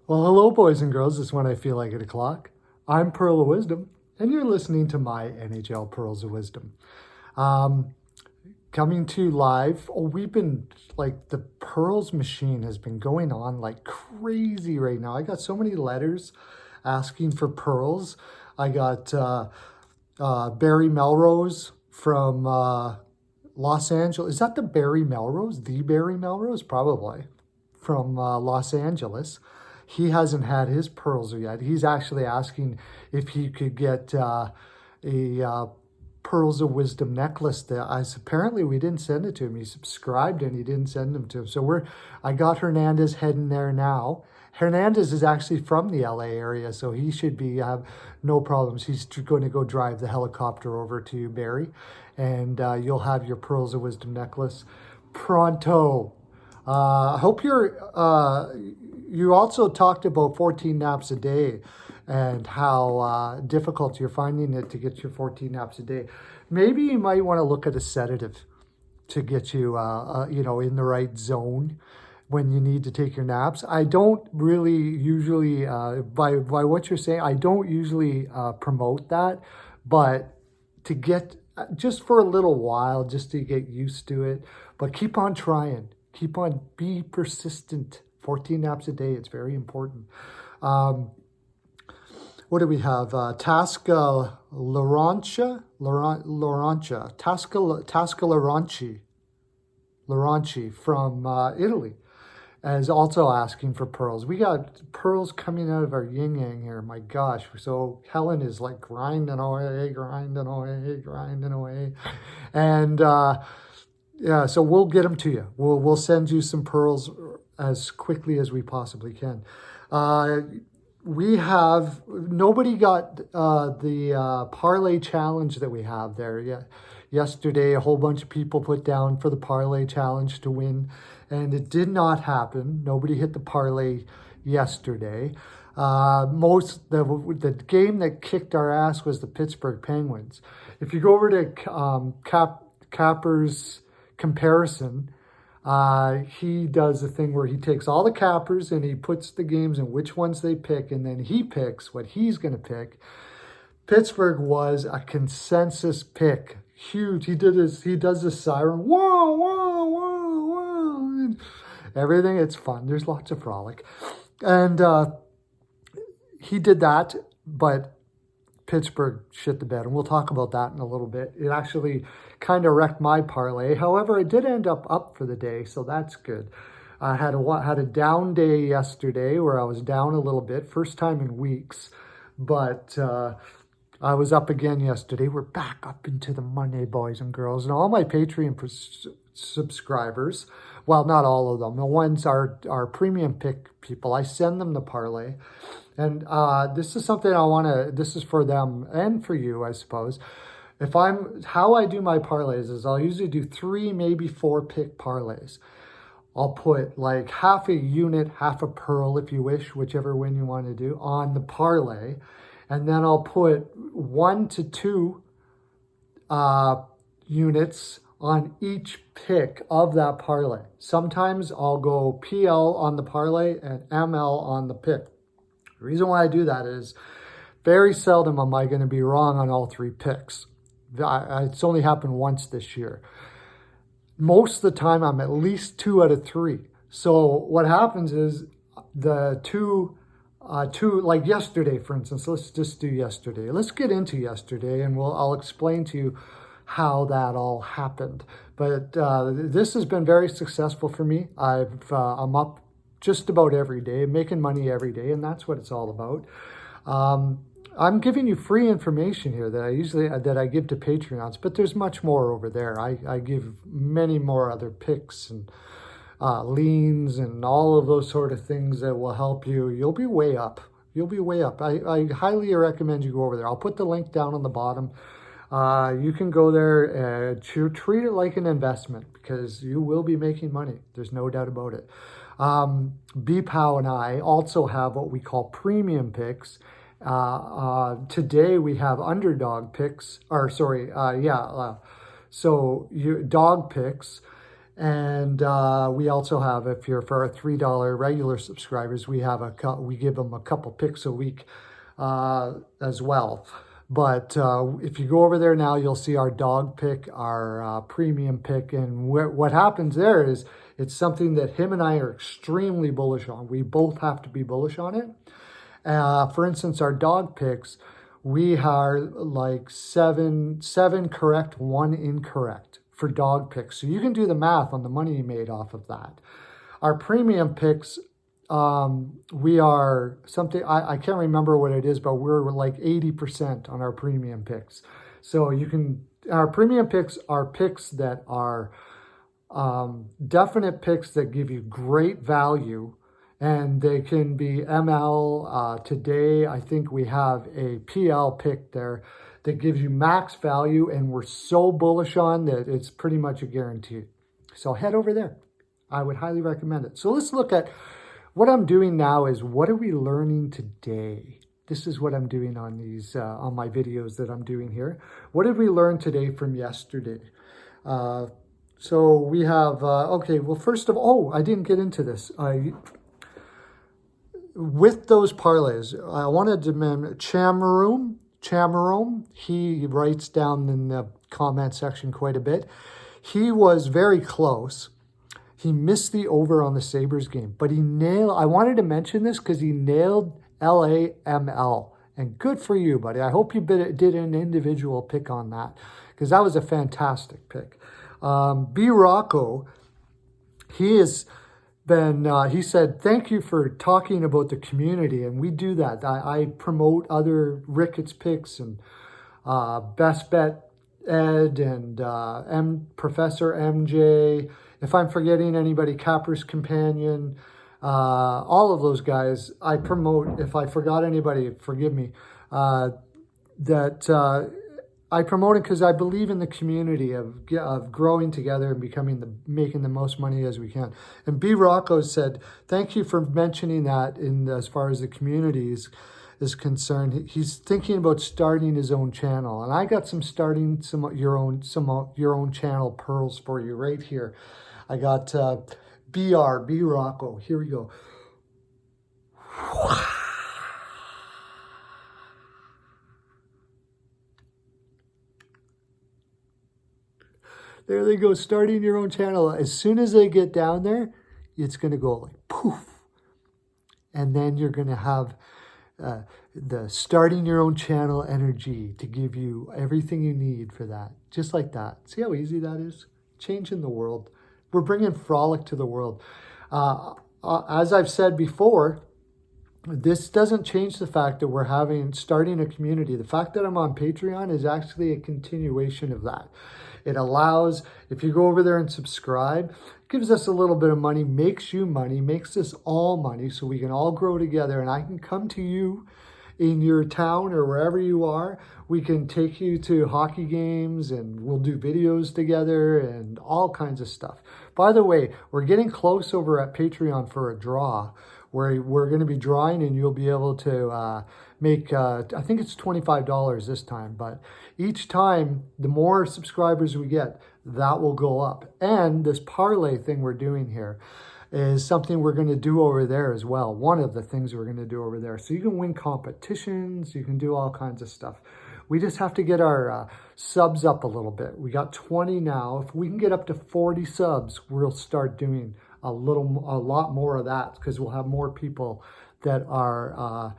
Well, hello, boys and girls. It's when I feel like 8 o'clock. I'm Pearl of Wisdom, and you're listening to my NHL Pearls of Wisdom. Coming to you live. We've been like the Pearls machine has been going on like crazy right now. I got so many letters asking for pearls. I got Barry Melrose from Los Angeles. Is that the Barry Melrose? The Barry Melrose? Probably. From Los Angeles. He hasn't had his pearls yet. He's actually asking if he could get a Pearls of Wisdom necklace. Apparently we didn't send it to him. He subscribed and he didn't send them to him. So I got Hernandez heading there now. Hernandez is actually from the LA area, so he should have no problems. He's going to go drive the helicopter over to Barry, and you'll have your Pearls of Wisdom necklace pronto. I hope you also talked about 14 naps a day and how difficult you're finding it to get your 14 naps a day. Maybe you might want to look at a sedative to get you, in the right zone when you need to take your naps. I don't really usually, by what you're saying, I don't usually promote that, but to get, just for a little while, just to get used to it, but keep on trying. Be persistent. 14 naps a day, it's very important. What do we have? Tasca Larancha Laranchi from Italy is also asking for pearls. We got pearls coming out of our yin-yang here. My gosh. So Helen is like grinding away. And yeah, so we'll get them to you. We'll send you some pearls as quickly as we possibly can. Nobody got the parlay challenge that we have there yet. Yesterday, a whole bunch of people put down for the parlay challenge to win, and it did not happen. Nobody hit the parlay yesterday. The game that kicked our ass was the Pittsburgh Penguins. If you go over to Capper's comparison, he does a thing where he takes all the cappers and he puts the games and which ones they pick, and then he picks what he's going to pick. Pittsburgh was a consensus pick. Huge. He does this siren. Whoa, whoa, whoa, whoa. Everything. It's fun. There's lots of frolic. And he did that, but Pittsburgh shit the bed, and we'll talk about that in a little bit. It actually kind of wrecked my parlay. However, it did end up for the day, so that's good. I had a down day yesterday where I was down a little bit, first time in weeks, but I was up again yesterday. We're back up into the money, boys and girls, and all my Patreon subscribers, well, not all of them, the ones are premium pick people, I send them the parlay. And this is something this is for them and for you, I suppose. How I do my parlays is I'll usually do 3, maybe 4 pick parlays. I'll put like half a unit, half a pearl, if you wish, whichever one you want to do, on the parlay. And then I'll put 1 to 2 units on each pick of that parlay. Sometimes I'll go PL on the parlay and ML on the pick. The reason why I do that is very seldom am I going to be wrong on all 3 picks. It's only happened once this year. Most of the time, I'm at least 2 out of 3. So what happens is the two, like yesterday, for instance, let's just do yesterday. Let's get into yesterday, and I'll explain to you how that all happened. But this has been very successful for me. I'm up just about every day, making money every day, and that's what it's all about. I'm giving you free information here that I give to Patreons, but there's much more over there. I give many more other picks and leans and all of those sort of things that will help you. You'll be way up. I highly recommend you go over there. I'll put the link down on the bottom. You can go there and treat it like an investment because you will be making money. There's no doubt about it. BPOW and I also have what we call premium picks. Today we have underdog picks, dog picks, And we also have, if you're for our $3 regular subscribers, we give them a couple picks a week as well. But if you go over there now, you'll see our dog pick, our premium pick. And what happens there is it's something that him and I are extremely bullish on. We both have to be bullish on it. For instance, our dog picks, we are like seven correct, 1 incorrect for dog picks. So you can do the math on the money you made off of that. Our premium picks, we are something, I can't remember what it is, but we're like 80% on our premium picks. So our premium picks are picks that are definite picks that give you great value, and they can be ML. Today, I think we have a PL pick there that gives you max value, and we're so bullish on that it's pretty much a guarantee. So head over there. I would highly recommend it. So let's look at what I'm doing now. Is what are we learning today? This is what I'm doing on these on my videos that I'm doing here. What did we learn today from yesterday? So we have okay. Well, first of all, I didn't get into this. With those parlays, I wanted to mention Chamarome, he writes down in the comment section quite a bit. He was very close. He missed the over on the Sabres game, but he nailed, I wanted to mention this because he nailed LAML. And good for you, buddy. I hope you did an individual pick on that because that was a fantastic pick. B. Rocco, he said, thank you for talking about the community. And we do that. I promote other Ricketts picks and Best Bet Ed and Professor MJ. If I'm forgetting anybody, Capper's Companion, all of those guys, I promote. If I forgot anybody, forgive me. I promote it because I believe in the community of growing together and making the most money as we can. And B. Rocco said, thank you for mentioning that as far as the community is concerned. He's thinking about starting his own channel. And I got some your own channel pearls for you right here. I got B. Rocco. Here we go. There they go, starting your own channel. As soon as they get down there, it's going to go like poof. And then you're going to have the starting your own channel energy to give you everything you need for that. Just like that. See how easy that is? Changing the world. We're bringing frolic to the world. As I've said before, this doesn't change the fact that we're starting a community. The fact that I'm on Patreon is actually a continuation of that. It allows, if you go over there and subscribe, gives us a little bit of money, makes you money, makes us all money so we can all grow together. And I can come to you in your town or wherever you are. We can take you to hockey games and we'll do videos together and all kinds of stuff. By the way, we're getting close over at Patreon for a draw where we're going to be drawing and you'll be able to make, I think it's $25 this time, but each time, the more subscribers we get, that will go up. And this parlay thing we're doing here is something we're going to do over there as well. One of the things we're going to do over there. So you can win competitions, you can do all kinds of stuff. We just have to get our subs up a little bit. We got 20 now. If we can get up to 40 subs, we'll start doing a lot more of that because we'll have more people that are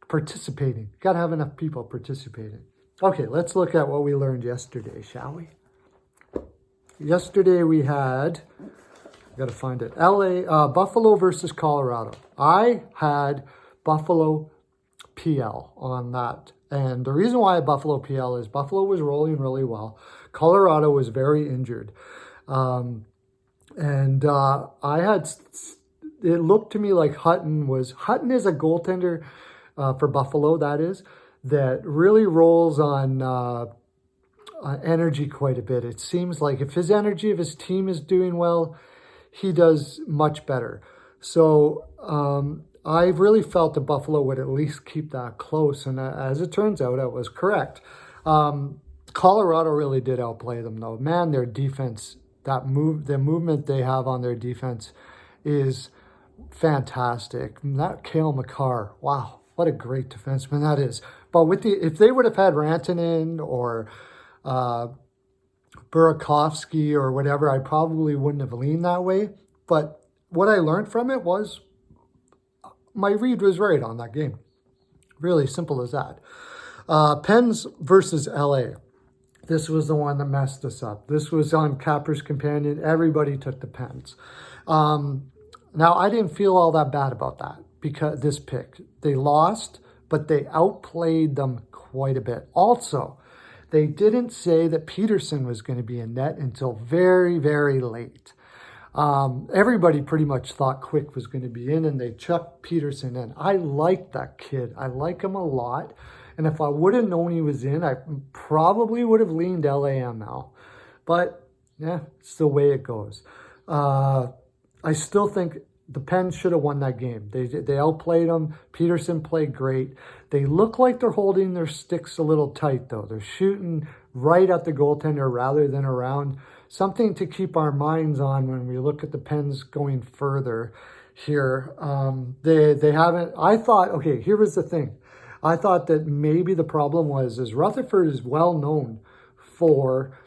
participating. Got to have enough people participating. Okay, let's look at what we learned yesterday, shall we? Yesterday we had, I got to find it, Buffalo versus Colorado. I had Buffalo PL on that. And the reason why I had Buffalo PL is Buffalo was rolling really well. Colorado was very injured. I had, it looked to me like Hutton is a goaltender for Buffalo, that really rolls on energy quite a bit. It seems like if his team is doing well, he does much better. So I really felt that Buffalo would at least keep that close. And as it turns out, I was correct. Colorado really did outplay them though. Man, their defense the movement they have on their defense is fantastic. And that Cale Makar, wow, what a great defenseman that is. But if they would have had Rantanen or Burakovsky or whatever, I probably wouldn't have leaned that way. But what I learned from it was my read was right on that game. Really simple as that. Pens versus LA. This was the one that messed us up. This was on Capper's Companion. Everybody took the Pens. Now, I didn't feel all that bad about that because this pick. They lost, but they outplayed them quite a bit. Also, they didn't say that Peterson was going to be in net until very, very late. Everybody pretty much thought Quick was going to be in, and they chucked Peterson in. I like that kid. I like him a lot. And if I would have known he was in, I probably would have leaned LAML. But, yeah, it's the way it goes. I still think the Pens should have won that game. They outplayed them. Peterson played great. They look like they're holding their sticks a little tight, though. They're shooting right at the goaltender rather than around. Something to keep our minds on when we look at the Pens going further here. They haven't... I thought... Okay, here was the thing. I thought that maybe the problem was Rutherford is well known for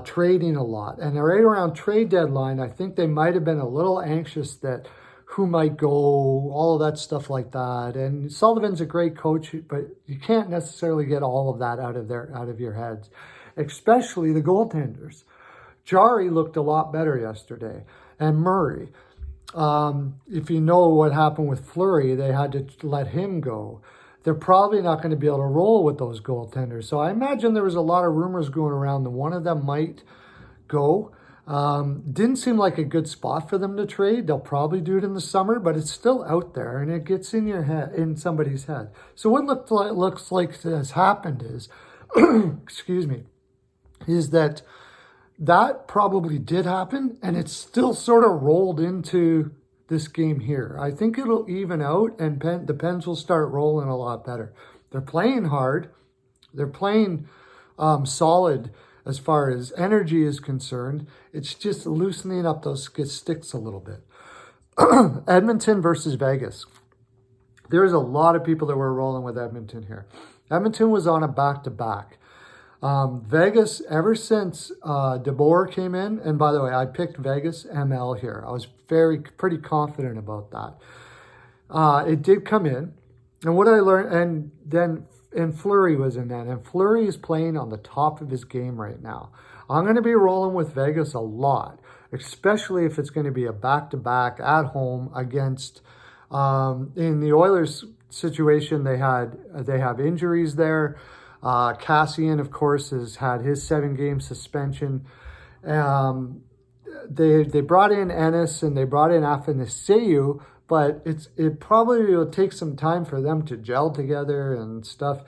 trading a lot. And right around trade deadline, I think they might have been a little anxious that who might go, all of that stuff like that. And Sullivan's a great coach, but you can't necessarily get all of that out of your heads, especially the goaltenders. Jari looked a lot better yesterday, and Murray. If you know what happened with Fleury, they had to let him go. They're probably not going to be able to roll with those goaltenders. So I imagine there was a lot of rumors going around that one of them might go. Didn't seem like a good spot for them to trade. They'll probably do it in the summer, but it's still out there and it gets in your head, in somebody's head. So what looks like has happened is, excuse me, is that probably did happen and it's still sort of rolled into this game here. I think it'll even out and the Pens will start rolling a lot better. They're playing hard. They're playing solid as far as energy is concerned. It's just loosening up those sticks a little bit. Edmonton versus Vegas. There's a lot of people that were rolling with Edmonton here. Edmonton was on a back-to-back. Vegas, ever since DeBoer came in, and by the way, I picked Vegas ML here. I was pretty confident about that. It did come in, and what I learned, and Fleury was in that, and Fleury is playing on the top of his game right now. I'm going to be rolling with Vegas a lot, especially if it's going to be a back-to-back at home against, in the Oilers situation, they have injuries there. Cassian, of course, has had his 7-game suspension. They brought in Ennis and they brought in Athanasiou, but it probably will take some time for them to gel together and stuff.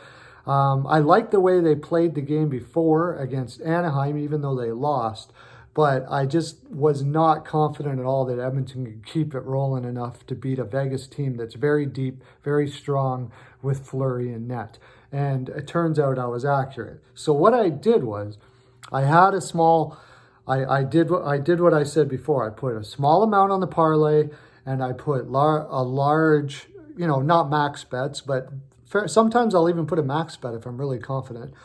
I like the way they played the game before against Anaheim, even though they lost. But I just was not confident at all that Edmonton could keep it rolling enough to beat a Vegas team that's very deep, very strong with Fleury and net. And it turns out I was accurate. So what I did was I had a small, I did what I said before. I put a small amount on the parlay and I put a large, not max bets, but sometimes I'll even put a max bet if I'm really confident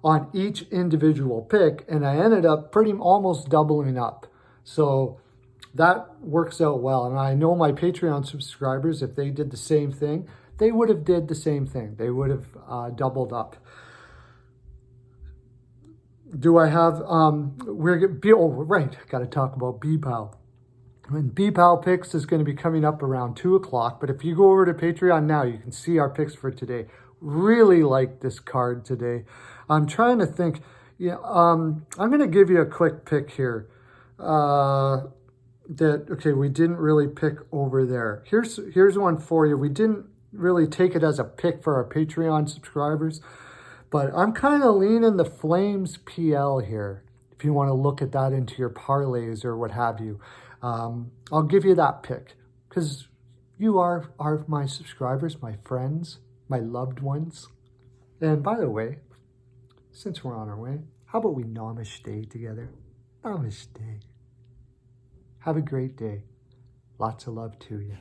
on each individual pick. And I ended up almost doubling up. So that works out well. And I know my Patreon subscribers, if they did the same thing, they would have did the same thing. They would have doubled up. Do I have, right, got to talk about B-Pal. And B-Pal Picks is going to be coming up around 2 o'clock. But if you go over to Patreon now, you can see our picks for today. Really like this card today. I'm trying to think. Yeah, I'm going to give you a quick pick here. We didn't really pick over there. Here's one for you. We didn't really take it as a pick for our Patreon subscribers, but I'm kind of leaning the Flames PL here. If you want to look at that into your parlays or what have you, I'll give you that pick because you are my subscribers, my friends, my loved ones. And by the way, since we're on our way, how about we Namaste together? Namaste. Have a great day. Lots of love to you.